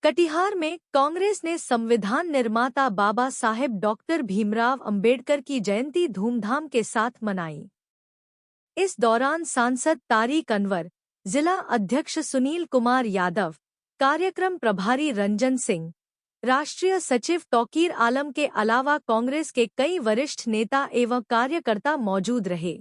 कटिहार में कांग्रेस ने संविधान निर्माता बाबा साहेब डॉक्टर भीमराव अंबेडकर की जयंती धूमधाम के साथ मनाई। इस दौरान सांसद तारिक अनवर, जिला अध्यक्ष सुनील कुमार यादव, कार्यक्रम प्रभारी रंजन सिंह, राष्ट्रीय सचिव तौकीर आलम के अलावा कांग्रेस के कई वरिष्ठ नेता एवं कार्यकर्ता मौजूद रहे।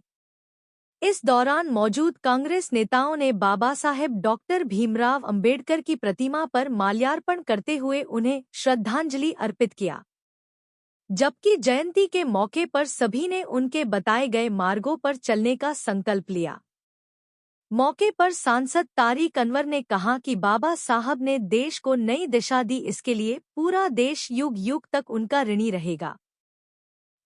इस दौरान मौजूद कांग्रेस नेताओं ने बाबा साहेब डॉक्टर भीमराव अंबेडकर की प्रतिमा पर माल्यार्पण करते हुए उन्हें श्रद्धांजलि अर्पित किया, जबकि जयंती के मौके पर सभी ने उनके बताए गए मार्गों पर चलने का संकल्प लिया। मौके पर सांसद तारिक अनवर ने कहा कि बाबा साहब ने देश को नई दिशा दी, इसके लिए पूरा देश युग युग तक उनका ऋणी रहेगा।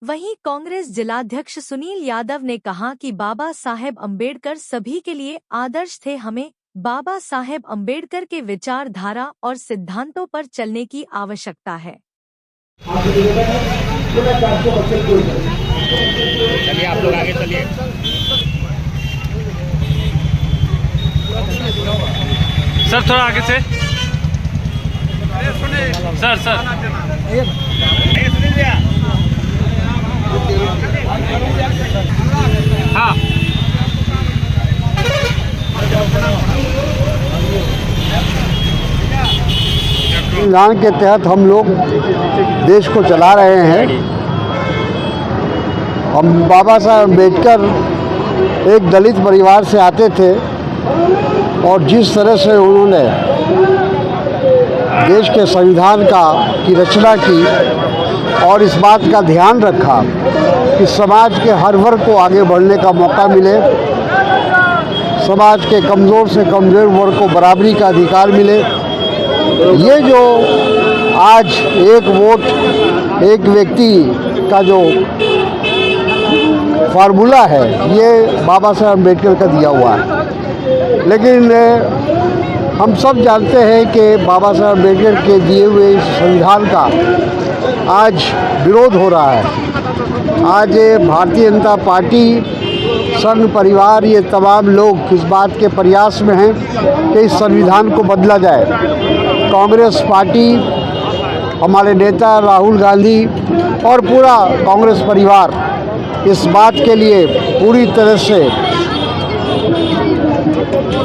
वहीं कांग्रेस जिलाध्यक्ष सुनील यादव ने कहा कि बाबा साहेब अंबेडकर सभी के लिए आदर्श थे, हमें बाबा साहेब अंबेडकर के विचारधारा और सिद्धांतों पर चलने की आवश्यकता है। चलिए आप लोग आगे चलिए। सर थोड़ा आगे से। सर हाँ, संविधान के तहत हम लोग देश को चला रहे हैं। हम बाबा साहब अम्बेडकर एक दलित परिवार से आते थे और जिस तरह से उन्होंने देश के संविधान की रचना की और इस बात का ध्यान रखा कि समाज के हर वर्ग को आगे बढ़ने का मौका मिले, समाज के कमज़ोर से कमज़ोर वर्ग को बराबरी का अधिकार मिले। ये जो आज एक वोट एक व्यक्ति का जो फार्मूला है, ये बाबा साहब अम्बेडकर का दिया हुआ है। लेकिन हम सब जानते हैं कि बाबा साहब अम्बेडकर के दिए हुए संविधान का आज विरोध हो रहा है। आज भारतीय जनता पार्टी, संघ परिवार, ये तमाम लोग इस बात के प्रयास में हैं कि इस संविधान को बदला जाए। कांग्रेस पार्टी, हमारे नेता राहुल गांधी और पूरा कांग्रेस परिवार इस बात के लिए पूरी तरह से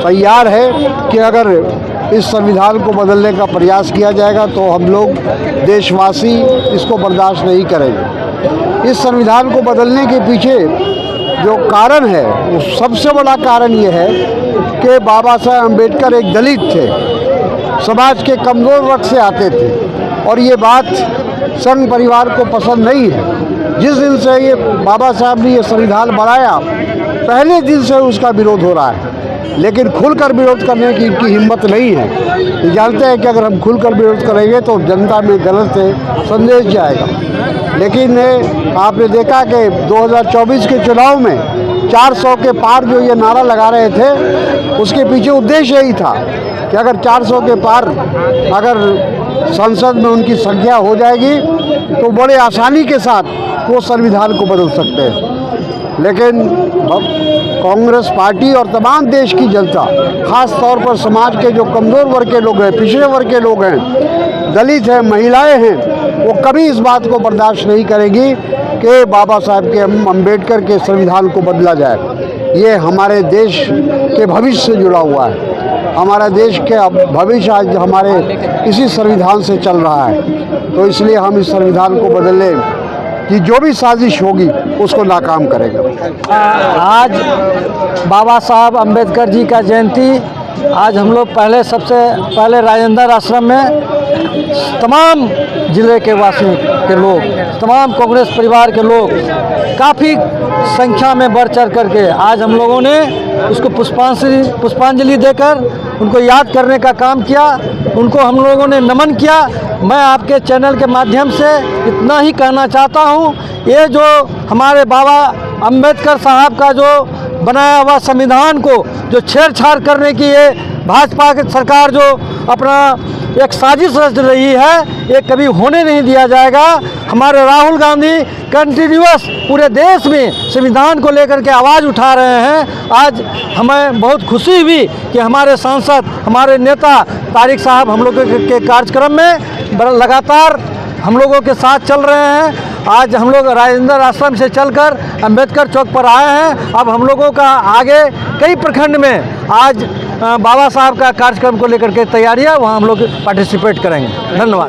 तैयार है कि अगर इस संविधान को बदलने का प्रयास किया जाएगा तो हम लोग देशवासी इसको बर्दाश्त नहीं करेंगे। इस संविधान को बदलने के पीछे जो कारण है, वो सबसे बड़ा कारण ये है कि बाबा साहब अम्बेडकर एक दलित थे, समाज के कमज़ोर वर्ग से आते थे और ये बात संघ परिवार को पसंद नहीं है। जिस दिन से ये बाबा साहब ने ये संविधान बनाया, पहले दिन से उसका विरोध हो रहा है, लेकिन खुलकर विरोध करने की इनकी हिम्मत नहीं है। ये जानते हैं कि अगर हम खुलकर विरोध करेंगे तो जनता में गलत संदेश जाएगा। लेकिन आपने देखा कि 2024 के चुनाव में 400 के पार जो ये नारा लगा रहे थे, उसके पीछे उद्देश्य यही था कि अगर 400 के पार अगर संसद में उनकी संख्या हो जाएगी तो बड़े आसानी के साथ वो संविधान को बदल सकते हैं। लेकिन कांग्रेस पार्टी और तमाम देश की जनता, ख़ास तौर पर समाज के जो कमज़ोर वर्ग के लोग हैं, पिछड़े वर्ग के लोग हैं, दलित हैं, महिलाएं हैं, वो कभी इस बात को बर्दाश्त नहीं करेगी कि बाबा साहब के अम्बेडकर के संविधान को बदला जाए। ये हमारे देश के भविष्य से जुड़ा हुआ है। हमारा देश के भविष्य आज हमारे इसी संविधान से चल रहा है। तो इसलिए हम इस संविधान को बदलने कि जो भी साजिश होगी उसको नाकाम करेगा। आज बाबा साहब अम्बेडकर जी का जयंती, आज हम लोग सबसे पहले राजेंद्र आश्रम में तमाम ज़िले के वासियों के लोग, तमाम कांग्रेस परिवार के लोग काफ़ी संख्या में बढ़ चढ़ करके आज हम लोगों ने उसको पुष्पांजलि देकर उनको याद करने का काम किया, उनको हम लोगों ने नमन किया। मैं आपके चैनल के माध्यम से इतना ही कहना चाहता हूँ, ये जो हमारे बाबा अम्बेडकर साहब का जो बनाया हुआ संविधान को जो छेड़छाड़ करने की ये भाजपा की सरकार जो अपना एक साजिश रच रही है, ये कभी होने नहीं दिया जाएगा। हमारे राहुल गांधी कंटिन्यूअस पूरे देश में संविधान को लेकर के आवाज़ उठा रहे हैं। आज हमें बहुत खुशी हुई कि हमारे सांसद, हमारे नेता तारिक साहब हम लोगों के कार्यक्रम में लगातार हम लोगों के साथ चल रहे हैं। आज हम लोग राजेंद्र आश्रम से चलकर अंबेडकर चौक पर आए हैं। अब हम लोगों का आगे कई प्रखंड में आज बाबा साहब का कार्यक्रम को लेकर के तैयारियां, वहां हम लोग पार्टिसिपेट करेंगे। धन्यवाद।